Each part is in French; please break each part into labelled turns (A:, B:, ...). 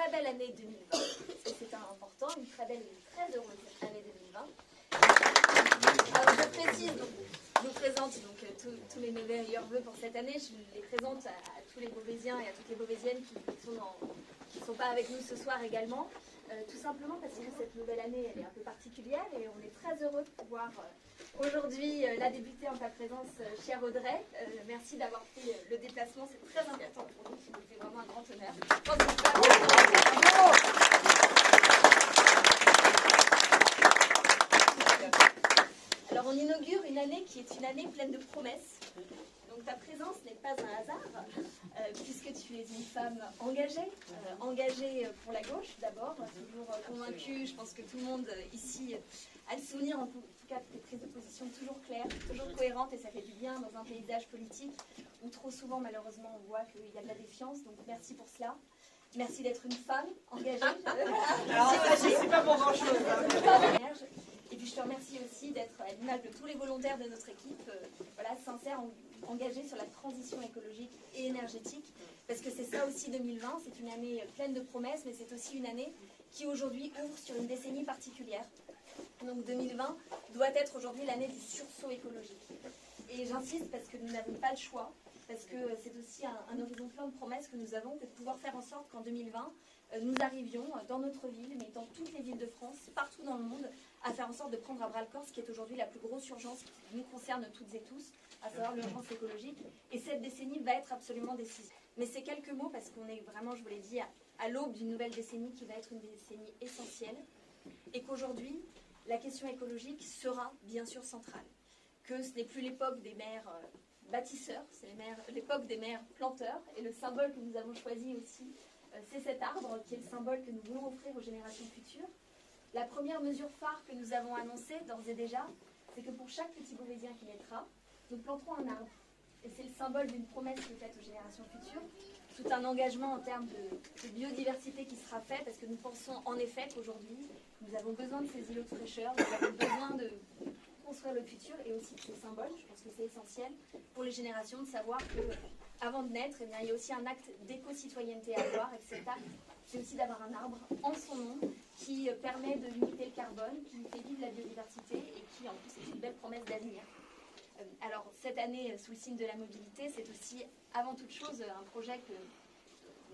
A: très belle année 2020, parce que c'est important, une très belle et une très heureuse année 2020. Alors je précise, donc, je vous présente donc, tous mes meilleurs vœux pour cette année. Je les présente à tous les Beauvaisiens et à toutes les Beauvaisiennes qui ne sont pas avec nous ce soir également. Tout simplement parce que cette nouvelle année elle est un peu particulière et on est très heureux de pouvoir aujourd'hui la débuter en ta présence, chère Audrey. Merci d'avoir fait le déplacement, c'est très important pour nous, c'est vraiment un grand honneur. Alors on inaugure une année qui est une année pleine de promesses. Donc ta présence n'est pas un hasard, puisque tu es une femme engagée, engagée pour la gauche d'abord, toujours convaincue. Je pense que tout le monde ici a le souvenir, en tout cas, de tes prises de position toujours claires, toujours cohérentes, et ça fait du bien dans un paysage politique où trop souvent, malheureusement, on voit qu'il y a de la défiance. Donc merci pour cela. Merci d'être une femme engagée.
B: Alors, c'est pas pour grand-chose.
A: Et puis je te remercie aussi d'être à l'image de tous les volontaires de notre équipe, sincères, engagés sur la transition écologique et énergétique, parce que c'est ça aussi 2020, c'est une année pleine de promesses, mais c'est aussi une année qui aujourd'hui ouvre sur une décennie particulière. Donc 2020 doit être aujourd'hui l'année du sursaut écologique. Et j'insiste parce que nous n'avons pas le choix, parce que c'est aussi un horizon plein de promesses que nous avons, que de pouvoir faire en sorte qu'en 2020, nous arrivions dans notre ville, mais dans toutes les villes de France, partout dans le monde, à faire en sorte de prendre à bras le corps ce qui est aujourd'hui la plus grosse urgence qui nous concerne toutes et tous, à savoir l'urgence écologique. Et cette décennie va être absolument décisive. Mais c'est quelques mots parce qu'on est vraiment, je vous l'ai dit, à l'aube d'une nouvelle décennie qui va être une décennie essentielle. Et qu'aujourd'hui, la question écologique sera bien sûr centrale. Que ce n'est plus l'époque des maires bâtisseurs, c'est l'époque des maires planteurs. Et le symbole que nous avons choisi aussi, c'est cet arbre qui est le symbole que nous voulons offrir aux générations futures. La première mesure phare que nous avons annoncée d'ores et déjà, c'est que pour chaque petit Beauvaisien qui naîtra, nous planterons un arbre. Et c'est le symbole d'une promesse qui est faite aux générations futures. Tout un engagement en termes de biodiversité qui sera fait, parce que nous pensons en effet qu'aujourd'hui, nous avons besoin de ces îlots de fraîcheur, nous avons besoin de construire le futur et aussi de ces symboles. Je pense que c'est essentiel pour les générations de savoir qu'avant de naître, il y a aussi un acte d'éco-citoyenneté à avoir, et que cet acte, c'est aussi d'avoir un arbre en son nom qui permet de limiter le carbone, qui fait vivre la biodiversité et qui en plus est une belle promesse d'avenir. Alors cette année, sous le signe de la mobilité, c'est aussi avant toute chose un projet que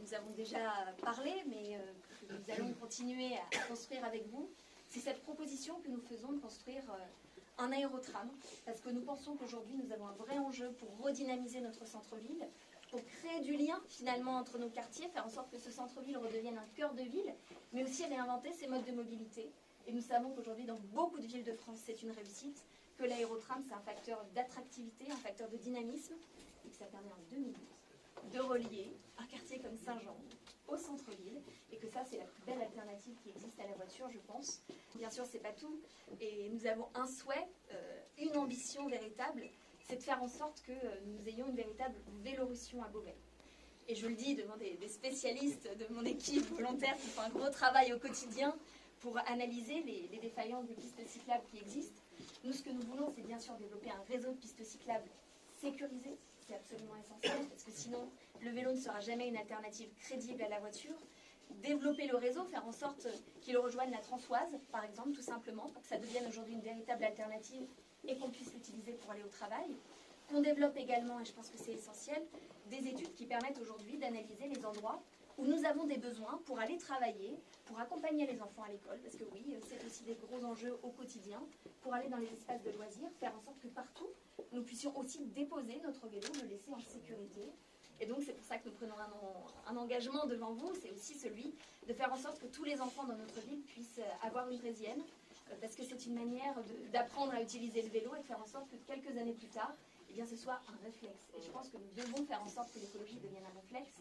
A: nous avons déjà parlé, mais que nous allons continuer à construire avec vous. C'est cette proposition que nous faisons de construire un aérotram, parce que nous pensons qu'aujourd'hui nous avons un vrai enjeu pour redynamiser notre centre-ville, pour créer du lien finalement entre nos quartiers, faire en sorte que ce centre-ville redevienne un cœur de ville, mais aussi réinventer ses modes de mobilité. Et nous savons qu'aujourd'hui dans beaucoup de villes de France c'est une réussite, que l'aérotram c'est un facteur d'attractivité, un facteur de dynamisme, et que ça permet en 2012 de relier un quartier comme Saint-Jean au centre-ville, et que ça c'est la plus belle alternative qui existe à la voiture, je pense. Bien sûr c'est pas tout, et nous avons un souhait, une ambition véritable, c'est de faire en sorte que nous ayons une véritable Vélorussion à Beauvais. Et je le dis devant des spécialistes de mon équipe volontaire qui font un gros travail au quotidien pour analyser les défaillances des pistes cyclables qui existent. Nous, ce que nous voulons, c'est bien sûr développer un réseau de pistes cyclables sécurisé. C'est absolument essentiel, parce que sinon, le vélo ne sera jamais une alternative crédible à la voiture. Développer le réseau, faire en sorte qu'il rejoigne la Françoise, par exemple, tout simplement, pour que ça devienne aujourd'hui une véritable alternative et qu'on puisse l'utiliser pour aller au travail. On développe également, et je pense que c'est essentiel, des études qui permettent aujourd'hui d'analyser les endroits où nous avons des besoins pour aller travailler, pour accompagner les enfants à l'école, parce que oui, c'est aussi des gros enjeux au quotidien, pour aller dans les espaces de loisirs, faire en sorte que partout, nous puissions aussi déposer notre vélo, le laisser en sécurité. Et donc c'est pour ça que nous prenons un engagement devant vous, c'est aussi celui de faire en sorte que tous les enfants dans notre ville puissent avoir une draisienne, parce que c'est une manière d'apprendre à utiliser le vélo et de faire en sorte que quelques années plus tard, eh bien, ce soit un réflexe. Et je pense que nous devons faire en sorte que l'écologie devienne un réflexe.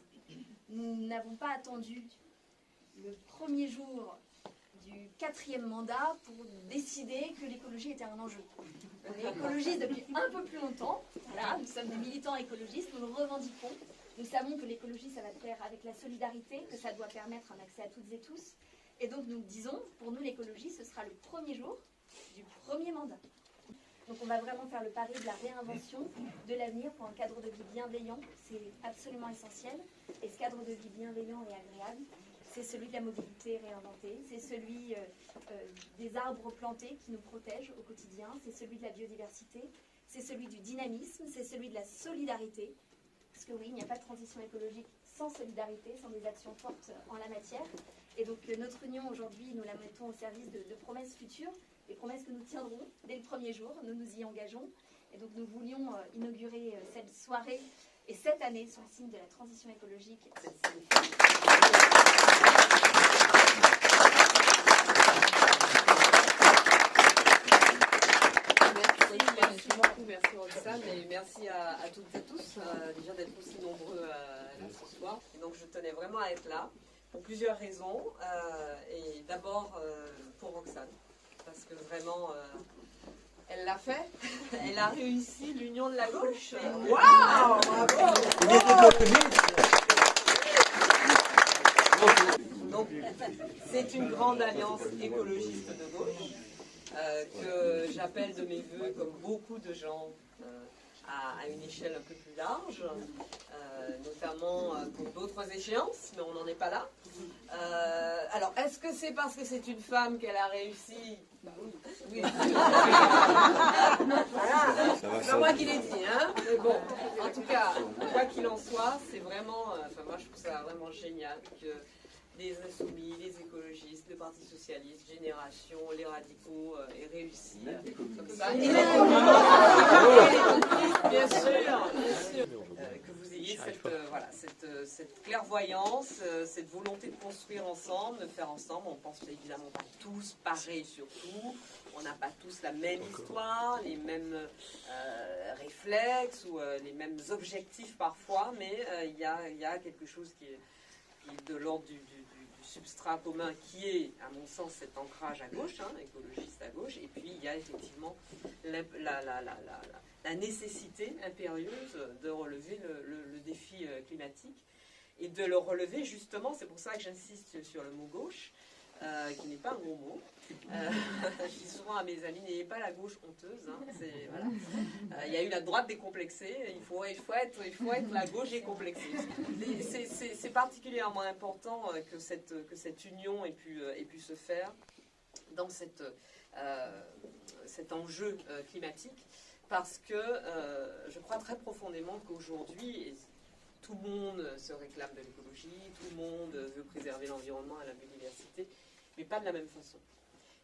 A: Nous n'avons pas attendu le premier jour du 4e mandat pour décider que l'écologie était un enjeu. On est écologistes depuis un peu plus longtemps. Voilà, nous sommes des militants écologistes, nous le revendiquons. Nous savons que l'écologie, ça va se faire avec la solidarité, que ça doit permettre un accès à toutes et tous. Et donc nous disons, pour nous l'écologie, ce sera le premier jour du premier mandat. Donc on va vraiment faire le pari de la réinvention de l'avenir pour un cadre de vie bienveillant. C'est absolument essentiel. Et ce cadre de vie bienveillant et agréable, c'est celui de la mobilité réinventée, c'est celui des arbres plantés qui nous protègent au quotidien, c'est celui de la biodiversité, c'est celui du dynamisme, c'est celui de la solidarité. Parce que oui, il n'y a pas de transition écologique sans solidarité, sans des actions fortes en la matière. Et donc notre union aujourd'hui, nous la mettons au service de promesses futures, des promesses que nous tiendrons dès le premier jour, nous nous y engageons. Et donc nous voulions inaugurer cette soirée et cette année sur le signe de la transition écologique.
C: Merci beaucoup, merci Roxane et merci à toutes et tous déjà d'être aussi nombreux là ce soir. Et donc je tenais vraiment à être là pour plusieurs raisons et d'abord pour Roxane parce que vraiment elle l'a fait, elle a réussi l'union de la gauche. Waouh, bravo. Donc c'est une grande alliance écologiste de gauche. Que j'appelle de mes voeux, comme beaucoup de gens, à une échelle un peu plus large, notamment pour d'autres échéances, mais on n'en est pas là. Alors, est-ce que c'est parce que c'est une femme qu'elle a réussi? Oui. Voilà. C'est pas moi qui l'ai dit, hein. Mais bon, en tout cas, quoi qu'il en soit, c'est vraiment, moi je trouve ça vraiment génial que les insoumis, les écologistes, le Parti socialiste, Génération, les radicaux aient réussi comme ça. Et les communistes, bien sûr, que vous ayez cette clairvoyance, cette volonté de construire ensemble, de faire ensemble. On pense évidemment pas tous pareil surtout. On n'a pas tous la même histoire, les mêmes réflexes ou les mêmes objectifs parfois, mais il y a quelque chose qui est de l'ordre du substrat commun qui est, à mon sens, cet ancrage à gauche, écologiste à gauche, et puis il y a effectivement la nécessité impérieuse de relever le défi climatique, et de le relever justement, c'est pour ça que j'insiste sur le mot gauche, qui n'est pas un gros mot. Je dis souvent à mes amis, n'ayez pas la gauche honteuse. Voilà. Il y a eu la droite décomplexée, il faut être la gauche décomplexée. C'est particulièrement important que cette union ait pu se faire dans cet enjeu climatique, parce que je crois très profondément qu'aujourd'hui, tout le monde se réclame de l'écologie, tout le monde veut préserver l'environnement et la biodiversité, mais pas de la même façon.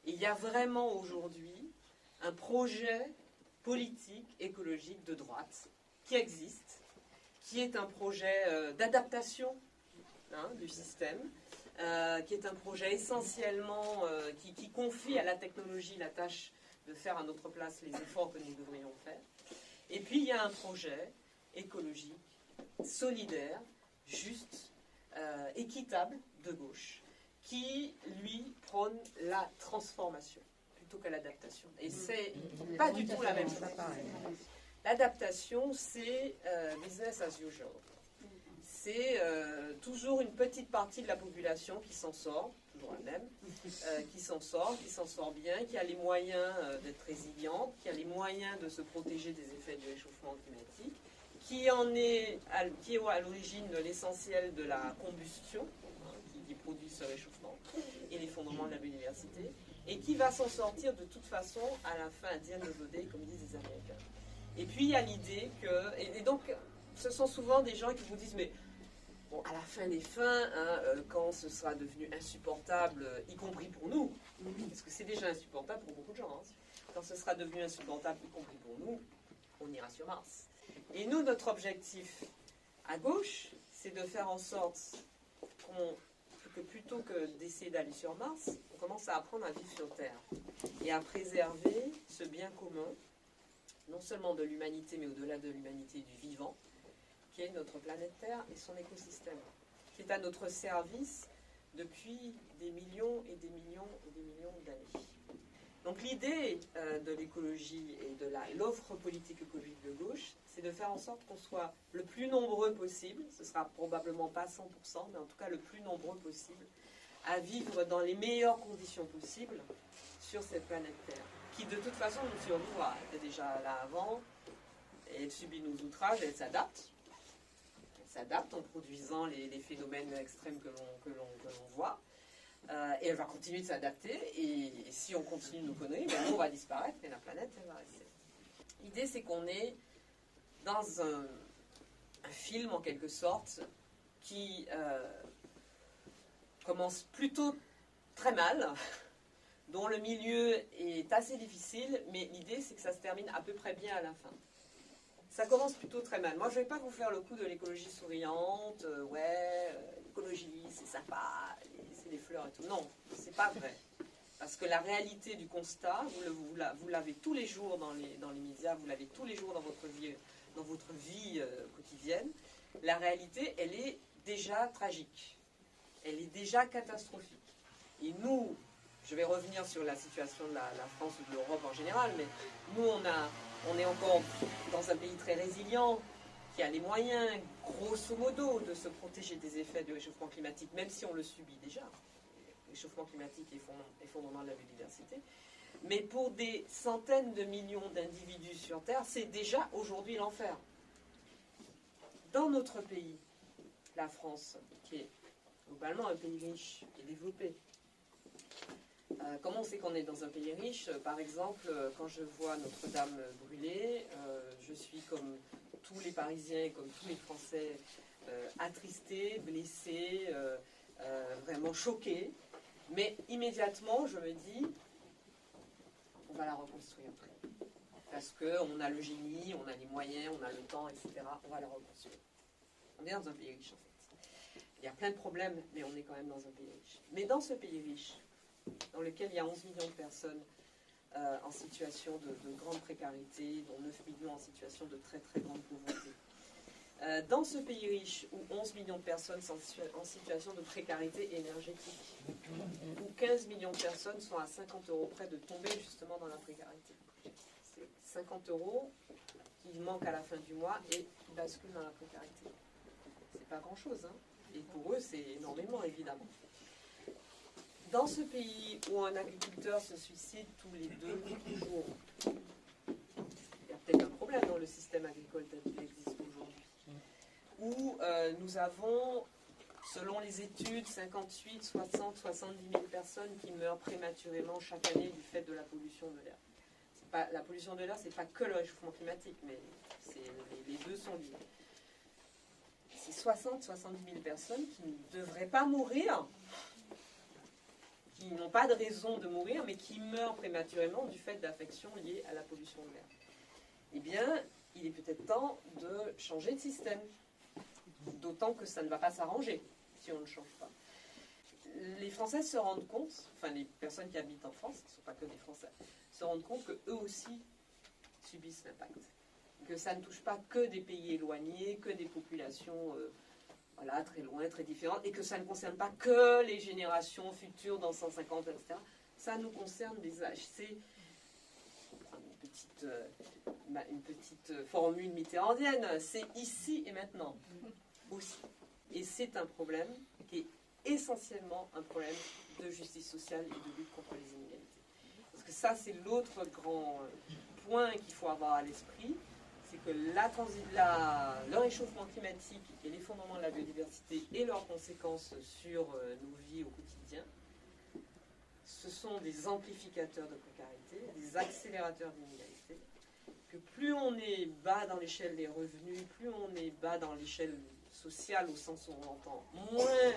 C: Et il y a vraiment aujourd'hui un projet politique, écologique de droite qui existe, qui est un projet d'adaptation du système, qui est un projet essentiellement qui confie à la technologie la tâche de faire à notre place les efforts que nous devrions faire. Et puis il y a un projet écologique, solidaire, juste, équitable de gauche, qui, lui, prône la transformation plutôt que l'adaptation. Et c'est pas du tout la même chose. L'adaptation, c'est business as usual. C'est toujours une petite partie de la population qui s'en sort, toujours la même, qui s'en sort bien, qui a les moyens d'être résiliente, qui a les moyens de se protéger des effets du réchauffement climatique, qui est à l'origine de l'essentiel de la combustion, qui produit ce réchauffement, et l'effondrement de la biodiversité, et qui va s'en sortir de toute façon à la fin, at the end of the day, comme disent les Américains. Et puis il y a l'idée que, et donc ce sont souvent des gens qui vous disent, mais bon, à la fin des fins, quand ce sera devenu insupportable, y compris pour nous, parce que c'est déjà insupportable pour beaucoup de gens, quand ce sera devenu insupportable, y compris pour nous, on ira sur Mars. Et nous, notre objectif à gauche, c'est de faire en sorte que plutôt que d'essayer d'aller sur Mars, on commence à apprendre à vivre sur Terre et à préserver ce bien commun, non seulement de l'humanité, mais au-delà de l'humanité, du vivant, qui est notre planète Terre et son écosystème, qui est à notre service depuis des millions et des millions et des millions d'années. Donc l'idée de l'écologie et de l'offre politique écologique de gauche, c'est de faire en sorte qu'on soit le plus nombreux possible, ce sera probablement pas 100%, mais en tout cas le plus nombreux possible, à vivre dans les meilleures conditions possibles sur cette planète Terre, qui de toute façon nous survivra. Elle était déjà là avant, et elle subit nos outrages, elle s'adapte. s'adapte en produisant les phénomènes extrêmes que l'on voit. Et elle va continuer de s'adapter. Et si on continue nos conneries, ben nous, on va disparaître et la planète, elle va rester. L'idée, c'est qu'on est dans un film, en quelque sorte, qui commence plutôt très mal, dont le milieu est assez difficile, mais l'idée, c'est que ça se termine à peu près bien à la fin. Ça commence plutôt très mal. Moi, je ne vais pas vous faire le coup de l'écologie souriante, l'écologie, c'est sympa, c'est des fleurs et tout. Non, c'est pas vrai. Parce que la réalité du constat, vous l'avez tous les jours dans les médias, vous l'avez tous les jours dans votre vie quotidienne. La réalité, elle est déjà tragique. Elle est déjà catastrophique. Et nous, je vais revenir sur la situation de la France ou de l'Europe en général, mais nous, on est encore dans un pays très résilient, qui a les moyens, grosso modo, de se protéger des effets du réchauffement climatique, même si on le subit déjà. Réchauffement climatique et effondrement de la biodiversité. Mais pour des centaines de millions d'individus sur Terre, c'est déjà aujourd'hui l'enfer. Dans notre pays, la France, qui est globalement un pays riche et développé, comment on sait qu'on est dans un pays riche? Par exemple, quand je vois Notre-Dame brûler, je suis comme tous les Parisiens et comme tous les Français attristés, blessés, vraiment choqués. Mais immédiatement, je me dis, on va la reconstruire. Parce qu'on a le génie, on a les moyens, on a le temps, etc. On va la reconstruire. On est dans un pays riche, en fait. Il y a plein de problèmes, mais on est quand même dans un pays riche. Mais dans ce pays riche, dans lequel il y a 11 millions de personnes en situation de grande précarité, dont 9 millions en situation de très très grande pauvreté, dans ce pays riche où 11 millions de personnes sont en situation de précarité énergétique, où 15 millions de personnes sont à 50 € près de tomber justement dans la précarité. C'est 50 € qui manquent à la fin du mois et qui basculent dans la précarité. C'est pas grand-chose, hein. Et pour eux, c'est énormément, évidemment. Dans ce pays où un agriculteur se suicide tous les 2 jours, il y a peut-être un problème dans le système agricole tel qu'il existe aujourd'hui. Où nous avons, selon les études, 58, 60, 70 000 personnes qui meurent prématurément chaque année du fait de la pollution de l'air. La pollution de l'air, ce n'est pas que le réchauffement climatique, mais les deux sont liés. C'est 60, 70 000 personnes qui ne devraient pas mourir, qui n'ont pas de raison de mourir, mais qui meurent prématurément du fait d'affections liées à la pollution de l'air. Eh bien, il est peut-être temps de changer de système. D'autant que ça ne va pas s'arranger si on ne change pas. Les Français se rendent compte, enfin les personnes qui habitent en France, qui ne sont pas que des Français, se rendent compte qu'eux aussi subissent l'impact. Que ça ne touche pas que des pays éloignés, que des populations voilà, très loin, très différentes, et que ça ne concerne pas que les générations futures dans 150, etc. Ça nous concerne des âges. C'est une petite formule mitterrandienne, c'est ici et maintenant aussi. Et c'est un problème qui est essentiellement un problème de justice sociale et de lutte contre les inégalités. Parce que ça, c'est l'autre grand point qu'il faut avoir à l'esprit, c'est que le réchauffement climatique et l'effondrement de la biodiversité et leurs conséquences sur nos vies au quotidien, ce sont des amplificateurs de précarité, des accélérateurs d'inégalité, que plus on est bas dans l'échelle des revenus, plus on est bas dans l'échelle sociale au sens où on entend, moins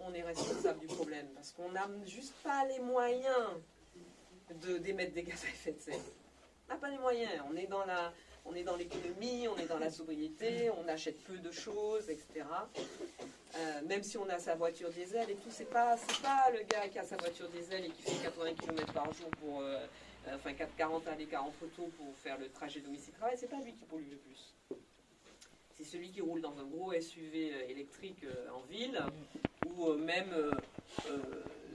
C: on est responsable du problème, parce qu'on n'a juste pas les moyens d'émettre des gaz à effet de serre. On n'a pas les moyens, on est dans l'économie, on est dans la sobriété, on achète peu de choses, etc. Même si on a sa voiture diesel et tout, c'est pas le gars qui a sa voiture diesel et qui fait 80 km par jour pour 40 aller 40 retours pour faire le trajet domicile-travail, c'est pas lui qui pollue le plus. C'est celui qui roule dans un gros SUV électrique en ville, ou même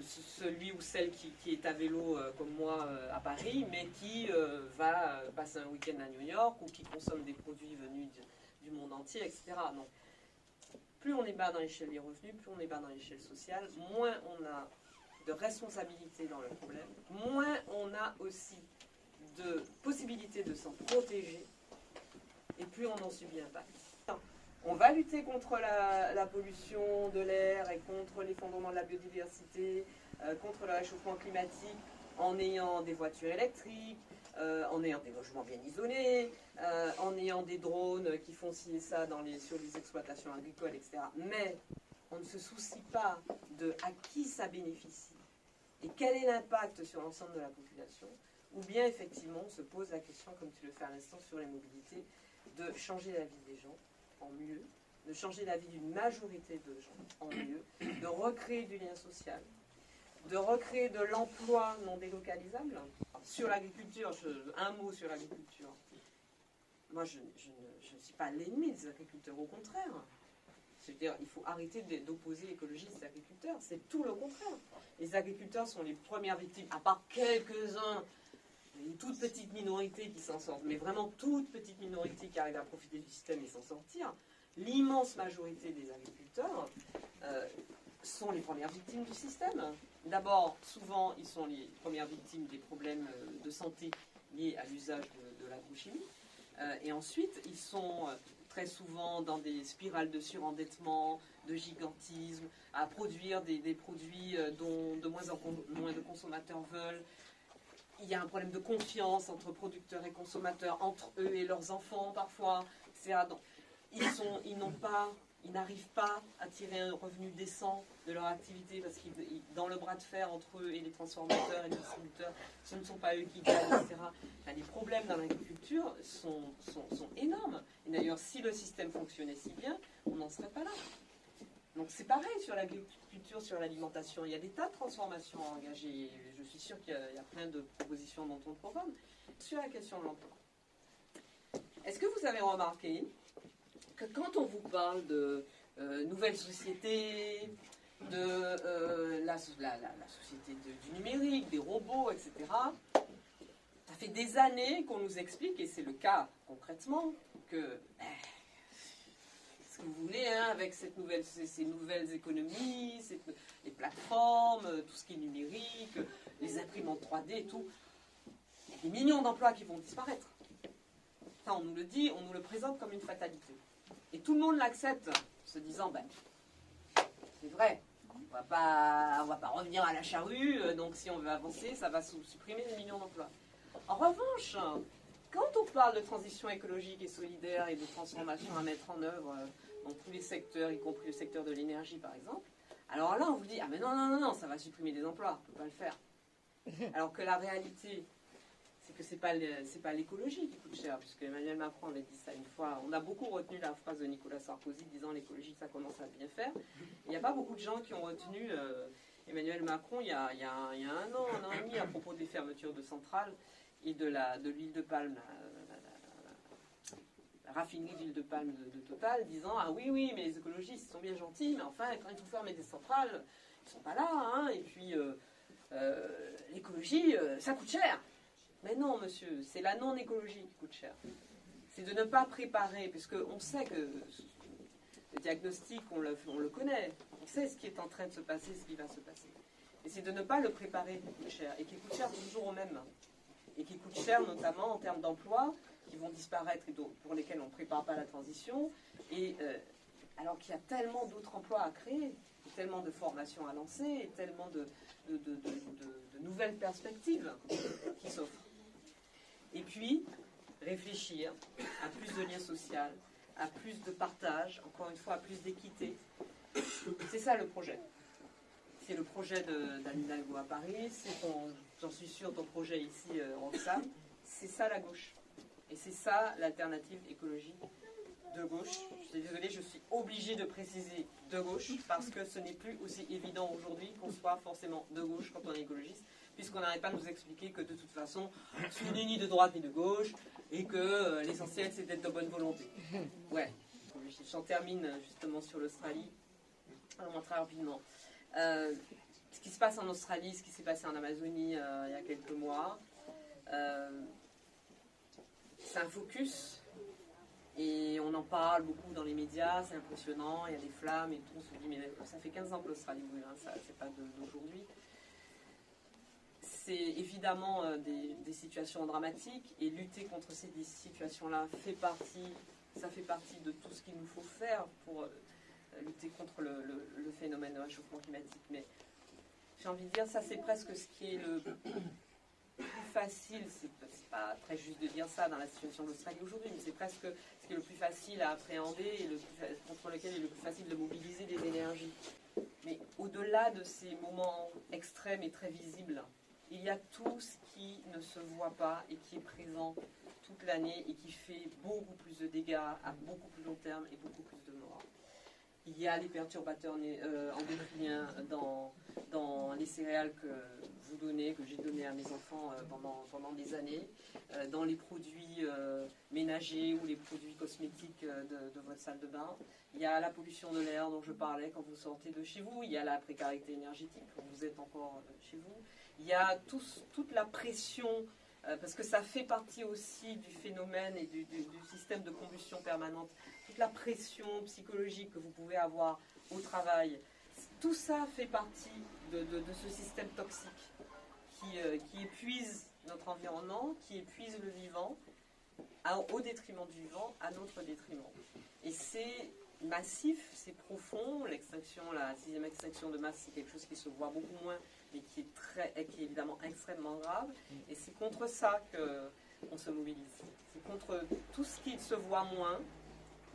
C: celui ou celle qui est à vélo comme moi à Paris, mais qui va passer un week-end à New York, ou qui consomme des produits venus du monde entier, etc. Donc, plus on est bas dans l'échelle des revenus, plus on est bas dans l'échelle sociale, moins on a de responsabilité dans le problème, moins on a aussi de possibilités de s'en protéger, et plus on en subit l'impact. On va lutter contre la pollution de l'air et contre l'effondrement de la biodiversité, contre le réchauffement climatique, en ayant des voitures électriques, en ayant des logements bien isolés, en ayant des drones qui font ci et ça sur les exploitations agricoles, etc. Mais on ne se soucie pas de à qui ça bénéficie et quel est l'impact sur l'ensemble de la population, ou bien effectivement on se pose la question, comme tu le fais à l'instant sur les mobilités, de changer la vie des gens en mieux, de changer la vie d'une majorité de gens en mieux, de recréer du lien social, de recréer de l'emploi non délocalisable. Sur l'agriculture, un mot sur l'agriculture. Moi, je ne suis pas l'ennemi des agriculteurs, au contraire. C'est-à-dire, il faut arrêter d'opposer écologistes et agriculteurs. C'est tout le contraire. Les agriculteurs sont les premières victimes, à part quelques-uns, une toute petite minorité qui s'en sortent, mais vraiment toute petite minorité qui arrive à profiter du système et s'en sortir. L'immense majorité des agriculteurs sont les premières victimes du système. D'abord, souvent, ils sont les premières victimes des problèmes de santé liés à l'usage de l'agrochimie. Et ensuite, ils sont très souvent dans des spirales de surendettement, de gigantisme, à produire des produits dont de moins en moins de consommateurs veulent. Il y a un problème de confiance entre producteurs et consommateurs, entre eux et leurs enfants parfois. Donc, ils n'arrivent pas à tirer un revenu décent de leur activité parce qu'ils, dans le bras de fer entre eux et les transformateurs et les distributeurs, ce ne sont pas eux qui gagnent, etc. Enfin, les problèmes dans l'agriculture sont énormes. Et d'ailleurs, si le système fonctionnait si bien, on n'en serait pas là. Donc c'est pareil sur l'agriculture, sur l'alimentation. Il y a des tas de transformations à engager. Je suis sûre qu'il y a plein de propositions dans ton programme. Sur la question de l'emploi, est-ce que vous avez remarqué que quand on vous parle de nouvelles sociétés, de la société du numérique, des robots, etc., ça fait des années qu'on nous explique, et c'est le cas concrètement, que ce que vous voulez, hein, avec ces nouvelles économies, les plateformes, tout ce qui est numérique, les imprimantes 3D et tout, il y a des millions d'emplois qui vont disparaître. Ça, on nous le dit, on nous le présente comme une fatalité. Et tout le monde l'accepte, se disant, ben, c'est vrai, on va pas revenir à la charrue, donc si on veut avancer, ça va supprimer des millions d'emplois. En revanche, quand on parle de transition écologique et solidaire et de transformation à mettre en œuvre dans tous les secteurs, y compris le secteur de l'énergie par exemple, alors là on vous dit, ah mais non, ça va supprimer des emplois, on ne peut pas le faire. Alors que la réalité, c'est que c'est pas l'écologie qui coûte cher, puisque Emmanuel Macron avait dit ça une fois. On a beaucoup retenu la phrase de Nicolas Sarkozy disant l'écologie ça commence à bien faire. Il n'y a pas beaucoup de gens qui ont retenu Emmanuel Macron il y a un an et demi à propos des fermetures de centrales et de l'huile de palme, la raffinerie d'huile de palme de Total, disant ah oui mais les écologistes ils sont bien gentils, mais enfin quand ils ont fermé des centrales, ils sont pas là, hein, et puis l'écologie ça coûte cher. Mais non, monsieur, c'est la non-écologie qui coûte cher. C'est de ne pas préparer, parce qu'on sait que le diagnostic, on le connaît. On sait ce qui est en train de se passer, ce qui va se passer. Et c'est de ne pas le préparer qui coûte cher. Et qui coûte cher toujours au même. Et qui coûte cher notamment en termes d'emplois, qui vont disparaître et pour lesquels on ne prépare pas la transition. Et alors qu'il y a tellement d'autres emplois à créer, et tellement de formations à lancer, et tellement de nouvelles perspectives qui s'offrent. Et puis, réfléchir à plus de lien social, à plus de partage, encore une fois, à plus d'équité. C'est ça le projet. C'est le projet d'Anne Hidalgo à Paris, c'est j'en suis sûre, ton projet ici, Roxane. C'est ça la gauche. Et c'est ça l'alternative écologique de gauche. Je suis désolée, je suis obligée de préciser de gauche, parce que ce n'est plus aussi évident aujourd'hui qu'on soit forcément de gauche quand on est écologiste, puisqu'on n'arrête pas de nous expliquer que de toute façon, ce n'est ni de droite ni de gauche, et que l'essentiel c'est d'être de bonne volonté. Ouais, j'en termine justement sur l'Australie, vraiment très rapidement. Ce qui se passe en Australie, ce qui s'est passé en Amazonie il y a quelques mois, c'est un focus, et on en parle beaucoup dans les médias, c'est impressionnant, il y a des flammes et tout, on se dit mais ça fait 15 ans que l'Australie brûle, hein, ça c'est pas d'aujourd'hui. C'est évidemment des situations dramatiques, et lutter contre ces situations-là fait partie, ça fait partie de tout ce qu'il nous faut faire pour lutter contre le phénomène de réchauffement climatique. Mais j'ai envie de dire, ça c'est presque ce qui est le plus facile, c'est pas très juste de dire ça dans la situation de l'Australie aujourd'hui, mais c'est presque ce qui est le plus facile à appréhender et contre lequel il est le plus facile de mobiliser des énergies. Mais au-delà de ces moments extrêmes et très visibles, il y a tout ce qui ne se voit pas et qui est présent toute l'année et qui fait beaucoup plus de dégâts à beaucoup plus long terme et beaucoup plus de morts. Il y a les perturbateurs endocriniens dans les céréales que vous donnez, que j'ai donné à mes enfants pendant des années, dans les produits ménagers ou les produits cosmétiques de votre salle de bain. Il y a la pollution de l'air dont je parlais quand vous sortez de chez vous. Il y a la précarité énergétique quand vous êtes encore chez vous. Il y a toute la pression, parce que ça fait partie aussi du phénomène et du système de combustion permanente, toute la pression psychologique que vous pouvez avoir au travail. Tout ça fait partie de ce système toxique qui épuise notre environnement, qui épuise le vivant, au détriment du vivant, à notre détriment. Et c'est massif, c'est profond. L'extinction, la 6e extinction de masse, c'est quelque chose qui se voit beaucoup moins, mais qui est évidemment extrêmement grave. Et c'est contre ça qu'on se mobilise. C'est contre tout ce qui se voit moins,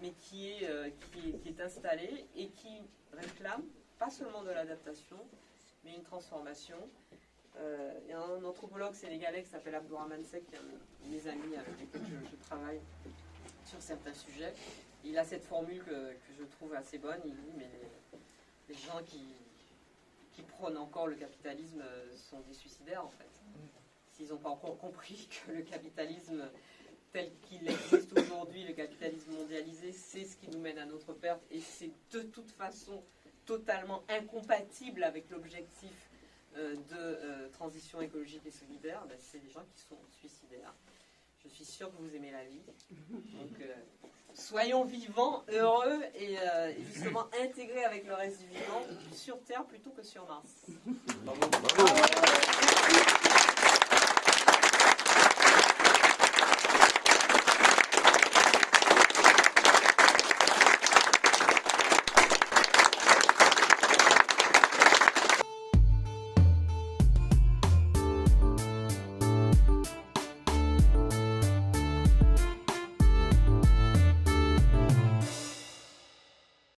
C: mais qui est installé et qui réclame pas seulement de l'adaptation, mais une transformation. Il y a un anthropologue sénégalais qui s'appelle Abdourahmane Seck, qui est un de mes amis avec lesquels je travaille sur certains sujets. Il a cette formule que je trouve assez bonne. Il dit, mais les gens qui prônent encore le capitalisme sont des suicidaires, en fait. S'ils n'ont pas encore compris que le capitalisme tel qu'il existe aujourd'hui, le capitalisme mondialisé, c'est ce qui nous mène à notre perte, et c'est de toute façon totalement incompatible avec l'objectif de transition écologique et solidaire, ben, c'est des gens qui sont suicidaires. Je suis sûre que vous aimez la vie. Donc, soyons vivants, heureux et justement intégrés avec le reste du vivant sur Terre plutôt que sur Mars.
D: Bravo. Bravo.